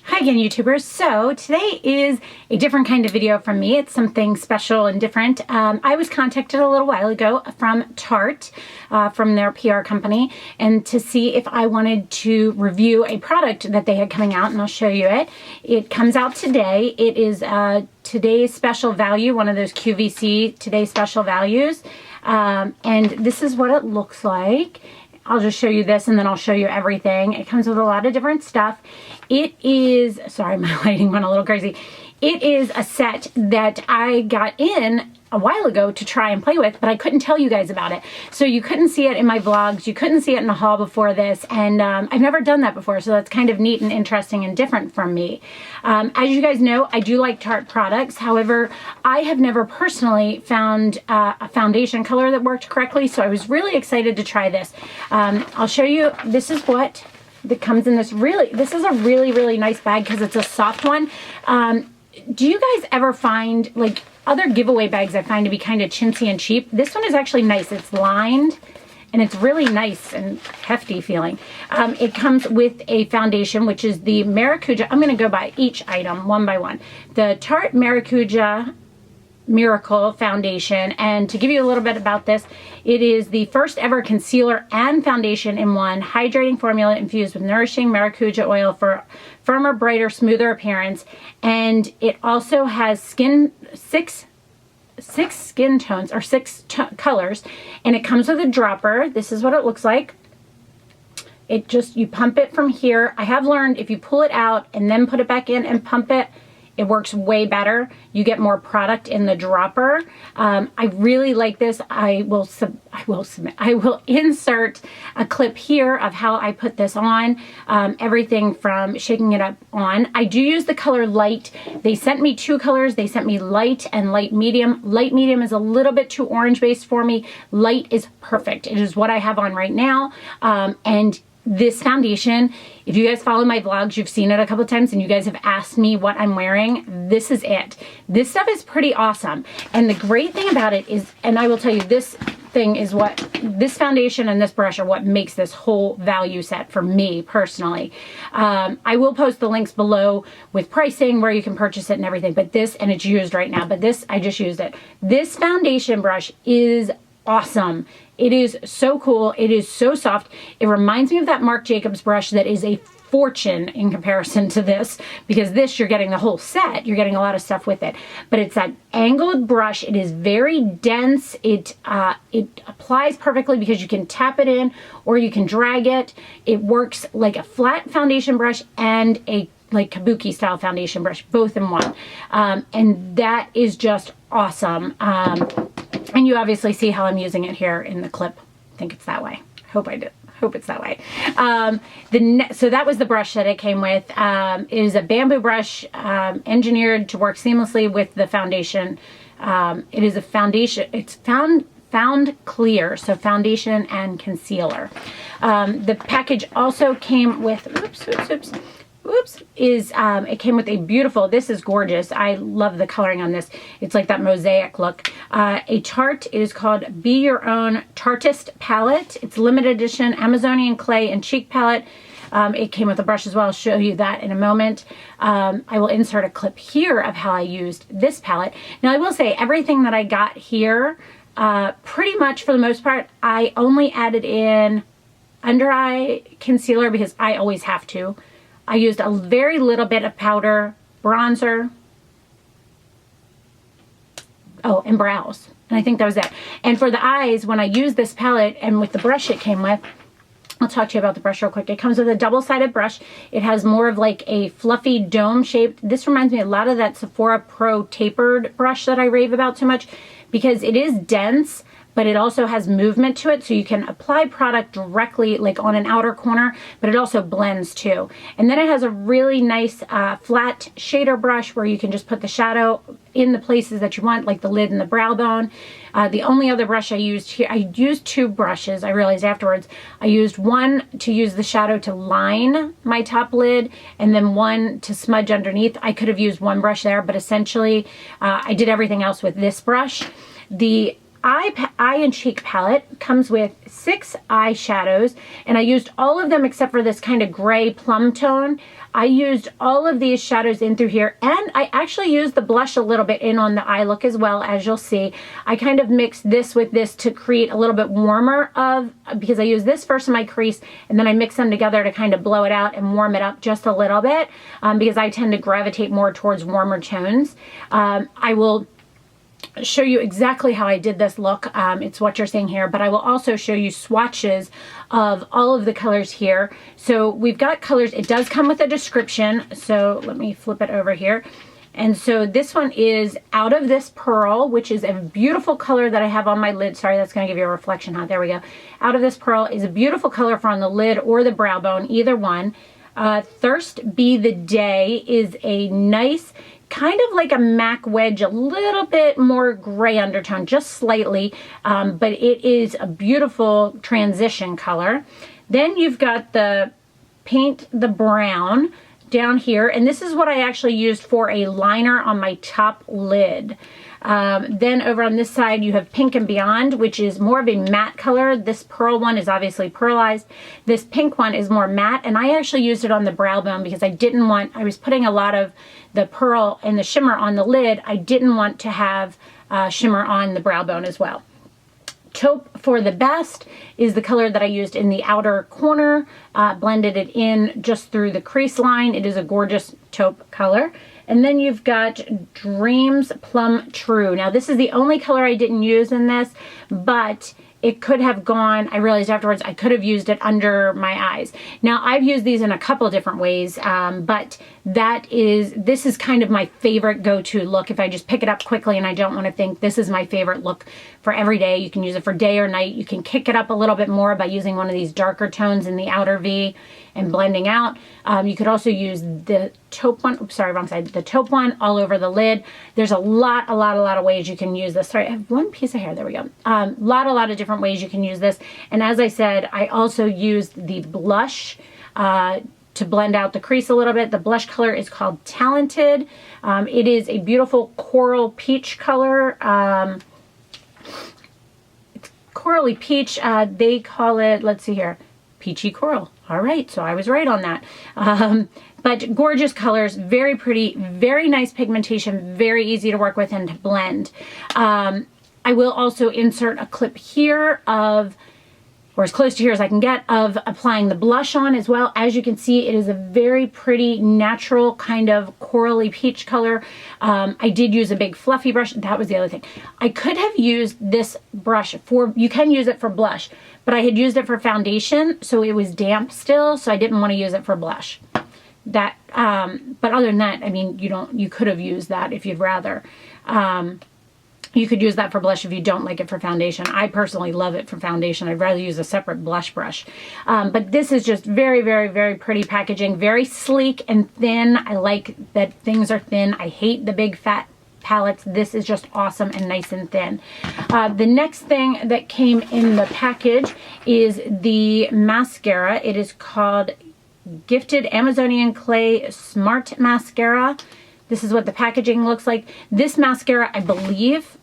Hi again, YouTubers. So today is a different kind of video from me. It's something special and different. I was contacted a little while ago from Tarte, from their PR company, and to see if I wanted to review a product that they had coming out, and I'll show you it. It comes out today. It is today's special value, one of those QVC today's special values, and this is what it looks like. I'll just show you this and then I'll show you everything. It comes with a lot of different stuff. It is, sorry, my lighting went a little crazy. It is a set that I got in a while ago to try and play with, but I couldn't tell you guys about it. So you couldn't see it in my vlogs. You couldn't see it in a haul before this. And I've never done that before. So that's kind of neat and interesting and different from me. As you guys know, I do like Tarte products. However, I have never personally found a foundation color that worked correctly. So I was really excited to try this. I'll show you, this is what that comes in this is a really nice bag because it's a soft one. Do you guys ever find, like, other giveaway bags I find to be kind of chintzy and cheap? This one is actually nice. It's lined and it's really nice and hefty feeling. It comes with a foundation, which is the Maracuja. I'm going to go by each item one by one. The Tarte Maracuja Miracle Foundation, and to give you a little bit about this, it is the first ever concealer and foundation in one, hydrating formula infused with nourishing maracuja oil for firmer, brighter, smoother appearance. And it also has six skin tones, or colors, and it comes with a dropper. This is what it looks like. It just, you pump it from here. I have learned if you pull it out and then put it back in and pump it, it works way better. You get more product in the dropper. I really like this. I will insert a clip here of how I put this on. Everything from shaking it up on. I do use the color light. They sent me two colors. They sent me light and light medium. Light medium is a little bit too orange based for me. Light is perfect. It is what I have on right now. And this foundation, if you guys follow my vlogs, you've seen it a couple times and you guys have asked me what I'm wearing. This is it. This stuff is pretty awesome. And the great thing about it is, and I will tell you, this thing is what, this foundation and this brush are what makes this whole value set for me personally. I will post the links below with pricing where you can purchase it and everything, but this, and it's used right now, but this, I just used it. This foundation brush is awesome. It is so cool. It is so soft. It reminds me of that Marc Jacobs brush that is a fortune in comparison to this, because this, you're getting the whole set. You're getting a lot of stuff with it. But it's that angled brush. It is very dense. It applies perfectly because you can tap it in or you can drag it. It works like a flat foundation brush and a like kabuki style foundation brush, both in one. And that is just awesome. And you obviously see how I'm using it here in the clip. I think it's that way. I hope I did. Hope it's that way. So that was the brush that it came with. It is a bamboo brush engineered to work seamlessly with the foundation. It is a foundation. It's Foundclear, so foundation and concealer. The package also came with, it came with a beautiful, this is gorgeous. I love the coloring on this. It's like that mosaic look. A Tarte, it is called Be Your Own Tartist palette. It's limited edition Amazonian clay and cheek palette. It came with a brush as well. I'll show you that in a moment. I will insert a clip here of how I used this palette. Now I will say everything that I got here, pretty much for the most part, I only added in under eye concealer because I always have to. I used a very little bit of powder, bronzer, and brows. And I think that was it. And for the eyes, when I used this palette and with the brush it came with, I'll talk to you about the brush real quick. It comes with a double-sided brush. It has more of like a fluffy dome shape. This reminds me a lot of that Sephora Pro tapered brush that I rave about so much because it is dense, but it also has movement to it, so you can apply product directly like on an outer corner, but it also blends too. And then it has a really nice flat shader brush where you can just put the shadow in the places that you want, like the lid and the brow bone. The only other brush I used here, I used two brushes, I realized afterwards. I used one to use the shadow to line my top lid, and then one to smudge underneath. I could have used one brush there, but essentially I did everything else with this brush. The eye and cheek palette comes with 6 eyeshadows, and I used all of them except for this kind of gray plum tone. I used all of these shadows in through here, and I actually used the blush a little bit in on the eye look as well, as you'll see. I kind of mixed this with this to create a little bit warmer because I used this first in my crease, and then I mixed them together to kind of blow it out and warm it up just a little bit, because I tend to gravitate more towards warmer tones. I will show you exactly how I did this look. It's what you're seeing here, but I will also show you swatches of all of the colors here. So we've got colors. It does come with a description, so let me flip it over here. And so this one is Out of This Pearl, which is a beautiful color that I have on my lid. Sorry, that's going to give you a reflection. There we go. Out of This Pearl is a beautiful color for on the lid or the brow bone, either one. Thirst Be the Day is a nice, kind of like a MAC wedge, a little bit more gray undertone, just slightly, but it is a beautiful transition color. Then you've got the Paint the Brown down here, and this is what I actually used for a liner on my top lid. Then over on this side you have Pink and Beyond, which is more of a matte color. This pearl one is obviously pearlized. This pink one is more matte, and I actually used it on the brow bone because I was putting a lot of the pearl and the shimmer on the lid. I didn't want to have shimmer on the brow bone as well. Taupe for the Best is the color that I used in the outer corner, blended it in just through the crease line. It is a gorgeous taupe color. And then you've got Dreams Plum True. Now this is the only color I didn't use in this, but it could have gone, I realized afterwards, I could have used it under my eyes. Now I've used these in a couple different ways, but this is kind of my favorite go-to look. If I just pick it up quickly and I don't want to think, this is my favorite look for every day. You can use it for day or night. You can kick it up a little bit more by using one of these darker tones in the outer V and blending out. You could also use the taupe one, oops, sorry, wrong side, the taupe one all over the lid. There's a lot of ways you can use this. Sorry, I have one piece of hair, there we go. Lot of different ways you can use this. And as I said, I also used the blush to blend out the crease a little bit. The blush color is called Talented. It is a beautiful coral peach color. It's corally peach. They call it, let's see here, peachy coral. All right, so I was right on that. But gorgeous colors, very pretty, very nice pigmentation, very easy to work with and to blend. I will also insert a clip here of, or as close to here as I can get, of applying the blush on as well. As you can see, it is a very pretty, natural kind of corally peach color. I did use a big fluffy brush. That was the other thing. I could have used this brush for, you can use it for blush, but I had used it for foundation, so it was damp still, so I didn't want to use it for blush. But other than that, I mean, you could have used that if you'd rather. You could use that for blush if you don't like it for foundation. I personally love it for foundation. I'd rather use a separate blush brush. But this is just very, very, very pretty packaging. Very sleek and thin. I like that things are thin. I hate the big fat palettes. This is just awesome and nice and thin. The next thing that came in the package is the mascara. It is called Gifted Amazonian Clay Smart Mascara. This is what the packaging looks like. This mascara, I believe,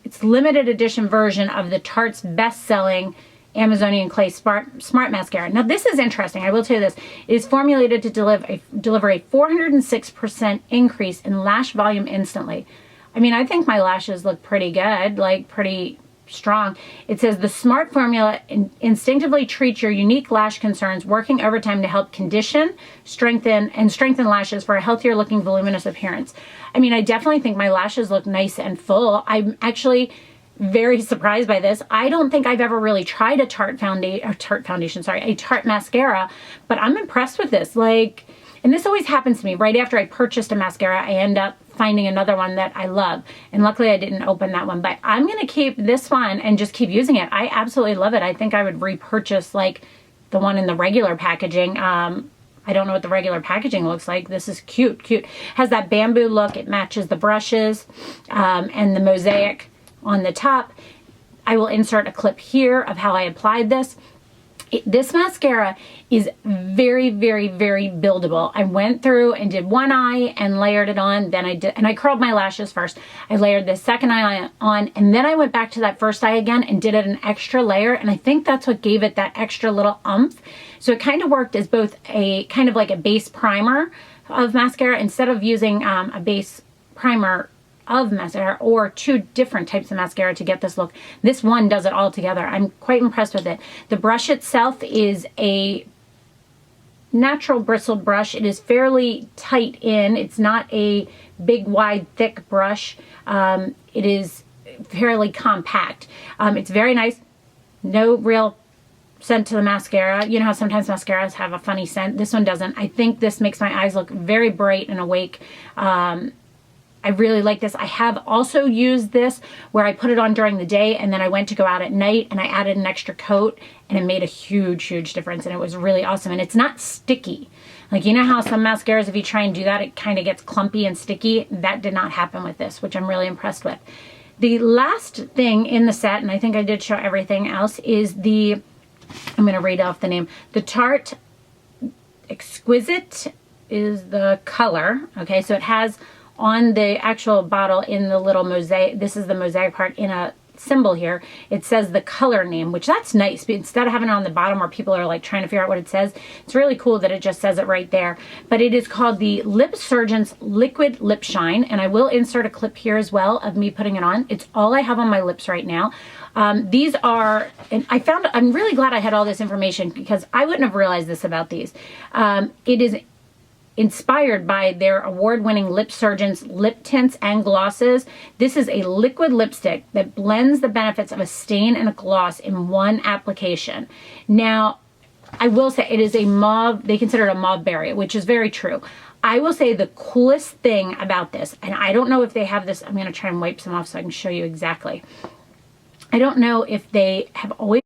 it's limited edition version of the Tarte's best-selling Amazonian Clay Smart Mascara. Now this is interesting, I will tell you this. It is formulated to deliver a 406% increase in lash volume instantly. I mean, I think my lashes look pretty good, like pretty strong. It says the smart formula instinctively treats your unique lash concerns, working overtime to help condition, strengthen lashes for a healthier looking voluminous appearance. I mean, I definitely think my lashes look nice and full. I'm actually very surprised by this. I don't think I've ever really tried a Tarte mascara, but I'm impressed with this. Like, and this always happens to me. Right after I purchased a mascara, I end up finding another one that I love. And luckily I didn't open that one, but I'm going to keep this one and just keep using it. I absolutely love it. I think I would repurchase like the one in the regular packaging. I don't know what the regular packaging looks like. This is cute, cute. Has that bamboo look. It matches the brushes and the mosaic on the top. I will insert a clip here of how I applied this. This mascara is very, very, very buildable. I went through and did one eye and layered it on. Then I curled my lashes first. I layered the second eye on, and then I went back to that first eye again and did it an extra layer. And I think that's what gave it that extra little umph. So it kind of worked as both a kind of like a base primer of mascara instead of using a base primer of mascara or two different types of mascara to get this look. This one does it all together. I'm quite impressed with it. The brush itself is a natural bristled brush. It is fairly tight in. It's not a big, wide, thick brush. It is fairly compact. It's very nice. No real scent to the mascara. You know how sometimes mascaras have a funny scent? This one doesn't. I think this makes my eyes look very bright and awake. I really like this. I have also used this where I put it on during the day and then I went to go out at night and I added an extra coat and it made a huge, huge difference, and it was really awesome. And it's not sticky. Like, you know how some mascaras, if you try and do that, it kind of gets clumpy and sticky? That did not happen with this, which I'm really impressed with. The last thing in the set, and I think I did show everything else, is the, I'm going to read off the name, the Tarte Exquisite is the color. Okay, so it has on the actual bottle in the little mosaic, this is the mosaic part in a symbol here, it says the color name, which that's nice. But instead of having it on the bottom where people are like trying to figure out what it says, it's really cool that it just says it right there. But it is called the Lip Surgeon's Liquid Lip Shine, and I will insert a clip here as well of me putting it on. It's all I have on my lips right now. These are, and I'm really glad I had all this information because I wouldn't have realized this about these. It is inspired by their award-winning Lip Surgeon's lip tints and glosses. This is a liquid lipstick that blends the benefits of a stain and a gloss in one application. Now, I will say it is a mauve, they consider it a mauve berry, which is very true. I will say the coolest thing about this, and I don't know if they have this, I'm going to try and wipe some off so I can show you exactly. I don't know if they have always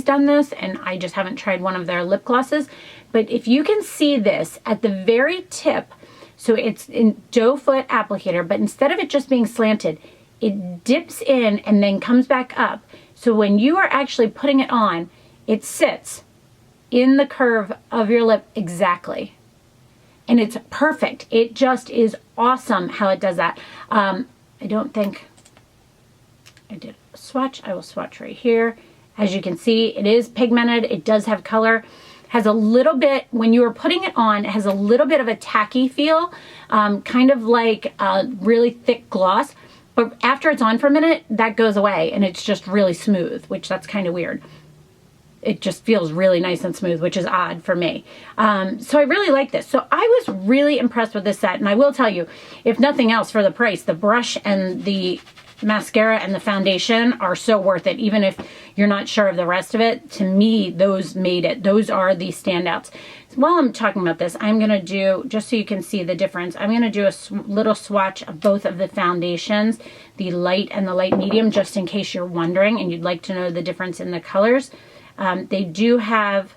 done this, and I just haven't tried one of their lip glosses, but if you can see this at the very tip, so it's in doe foot applicator, but instead of it just being slanted, it dips in and then comes back up. So when you are actually putting it on, it sits in the curve of your lip exactly. And it's perfect. It just is awesome how it does that. I don't think I did a swatch. I will swatch right here. As you can see, it is pigmented. It does have color. Has a little bit, when you are putting it on, it has a little bit of a tacky feel, kind of like a really thick gloss. But after it's on for a minute, that goes away and it's just really smooth, which that's kind of weird. It just feels really nice and smooth, which is odd for me. So I really like this. So I was really impressed with this set. And I will tell you, if nothing else, for the price, the brush and the mascara and the foundation are so worth it. Even if you're not sure of the rest of it, to me, those made it. Those are the standouts. While I'm talking about this, I'm going to do, just so you can see the difference, I'm going to do a little swatch of both of the foundations, the light and the light medium, just in case you're wondering and you'd like to know the difference in the colors. They do have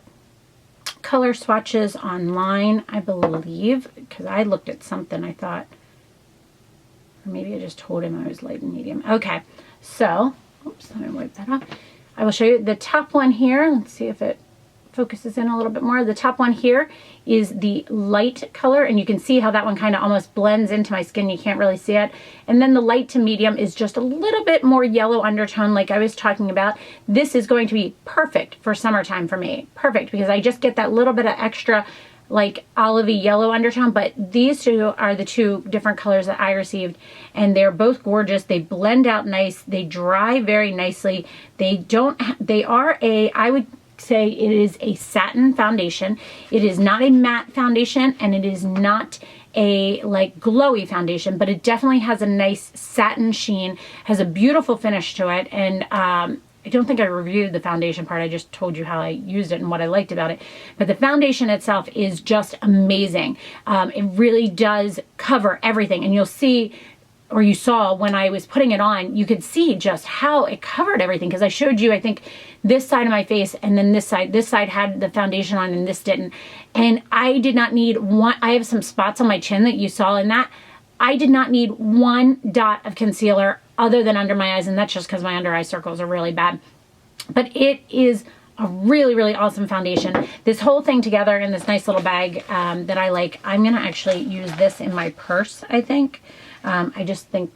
color swatches online, I believe, because I looked at something, I thought, or maybe I just told him I was light and medium. Okay, so, oops, let me wipe that off. I will show you the top one here. Let's see if it focuses in a little bit more. The top one here is the light color, and you can see how that one kind of almost blends into my skin. You can't really see it. And then the light to medium is just a little bit more yellow undertone like I was talking about. This is going to be perfect for summertime for me. Perfect, because I just get that little bit of extra like olivey yellow undertone, but these two are the two different colors that I received, and they're both gorgeous. They blend out nice. They dry very nicely. They are a, I would say it is a satin foundation. It is not a matte foundation, and it is not a like glowy foundation, but it definitely has a nice satin sheen, has a beautiful finish to it, and I don't think I reviewed the foundation part. I just told you how I used it and what I liked about it. But the foundation itself is just amazing. It really does cover everything. And you'll see, or you saw when I was putting it on, you could see just how it covered everything. Because I showed you, I think, this side of my face and then this side. This side had the foundation on and this didn't. And I did not need one. I have some spots on my chin that you saw in that. I did not need one dot of concealer other than under my eyes, and that's just because my under eye circles are really bad. But it is a really, really awesome foundation. This whole thing together in this nice little bag that I like. I'm going to actually use this in my purse, I think. I just think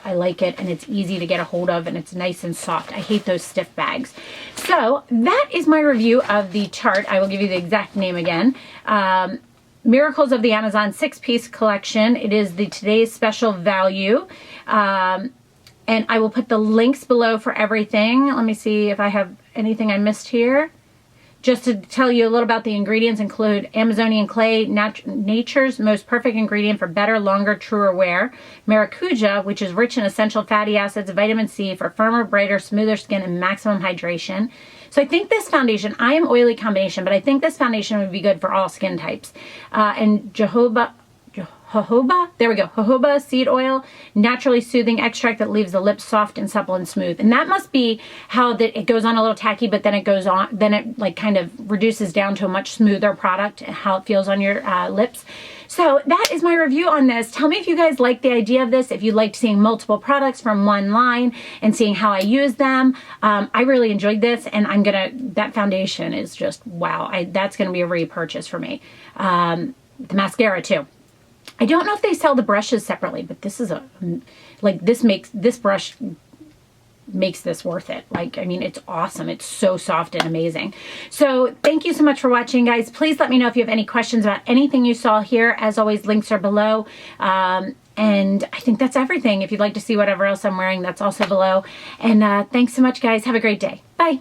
I like it, and it's easy to get a hold of, and it's nice and soft. I hate those stiff bags. So that is my review of the Tarte. I will give you the exact name again. Miracles of the Amazon 6-piece collection. It is the today's special value. And I will put the links below for everything. Let me see if I have anything I missed here. Just to tell you a little about the ingredients, include Amazonian clay, nature's most perfect ingredient for better, longer, truer wear. Maracuja, which is rich in essential fatty acids, vitamin C for firmer, brighter, smoother skin and maximum hydration. So I think this foundation, I am oily combination, but I think this foundation would be good for all skin types. And jojoba seed oil, naturally soothing extract that leaves the lips soft and supple and smooth. And that must be how it goes on a little tacky, but then it goes on, then it like kind of reduces down to a much smoother product, how it feels on your lips. So that is my review on this. Tell me if you guys like the idea of this, if you liked seeing multiple products from one line and seeing how I use them. I really enjoyed this, and that foundation is just, wow. That's gonna be a repurchase for me. The mascara too. I don't know if they sell the brushes separately, but this is this brush makes this worth it. Like, I mean, it's awesome. It's so soft and amazing. So thank you so much for watching, guys. Please let me know if you have any questions about anything you saw here. As always, links are below. And I think that's everything. If you'd like to see whatever else I'm wearing, that's also below. And thanks so much, guys. Have a great day. Bye.